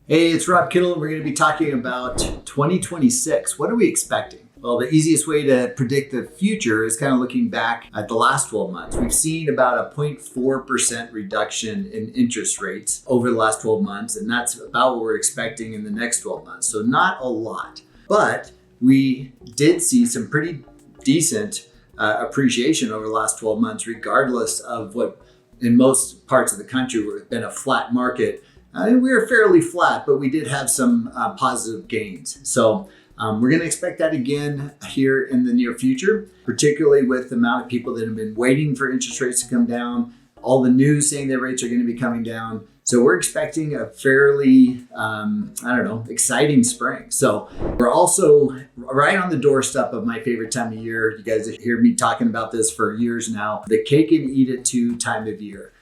Hey, it's Rob Kittle, and we're going to be talking about 2026. What are we expecting? Well, the easiest way to predict the future is kind of looking back at the last 12 months. We've seen about a 0.4% reduction in interest rates over the last 12 months, and that's about what we're expecting in the next 12 months. So not a lot, but we did see some pretty decent appreciation over the last 12 months, regardless of what in most parts of the country would have been a flat market. We were fairly flat, but we did have some positive gains. So we're going to expect that again here in the near future, particularly with the amount of people that have been waiting for interest rates to come down, all the news saying that rates are going to be coming down. So we're expecting a fairly, exciting spring. So we're also right on the doorstep of my favorite time of year. You guys hear me talking about this for years now, the cake and eat it too time of year.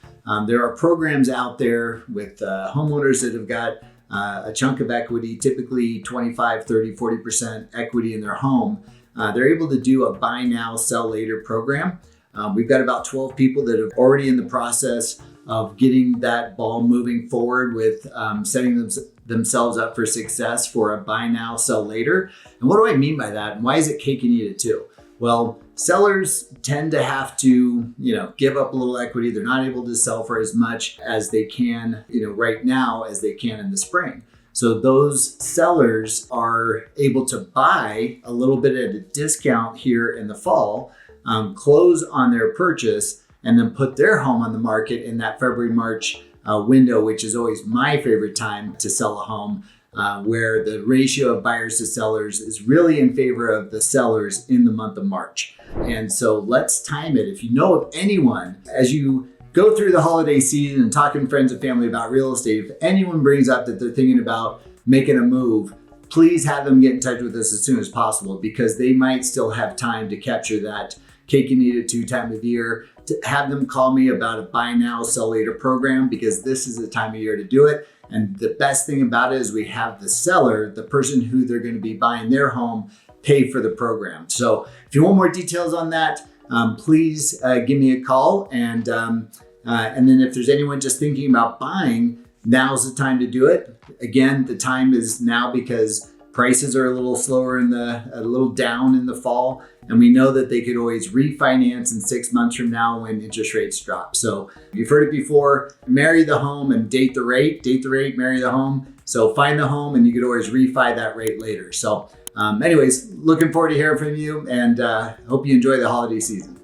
There are programs out there with homeowners that have got a chunk of equity, typically 25, 30, 40% equity in their home. They're able to do a buy now, sell later program. We've got about 12 people that are already in the process of getting that ball moving forward with setting themselves up for success for a buy now, sell later. And what do I mean by that? And why is it cake and eat it too? Well, sellers tend to have to, give up a little equity. They're not able to sell for as much as they can, right now as they can in the spring. So those sellers are able to buy a little bit at a discount here in the fall, close on their purchase, and then put their home on the market in that February, March window, which is always my favorite time to sell a home. Where the ratio of buyers to sellers is really in favor of the sellers in the month of March. And so let's time it. If you know of anyone, as you go through the holiday season and talking to friends and family about real estate, if anyone brings up that they're thinking about making a move, please have them get in touch with us as soon as possible, because they might still have time to capture that cake and eat it too time of year. To have them call me about a buy now, sell later program, because this is the time of year to do it. And the best thing about it is we have the seller, the person who they're going to be buying their home, pay for the program. So if you want more details on that, please give me a call. And then if there's anyone just thinking about buying, now's the time to do it. Again, the time is now because prices are a little slower a little down in the fall. And we know that they could always refinance in 6 months from now when interest rates drop. So you've heard it before, marry the home and date the rate, marry the home. So find the home and you could always refi that rate later. So anyways, looking forward to hearing from you, and hope you enjoy the holiday season.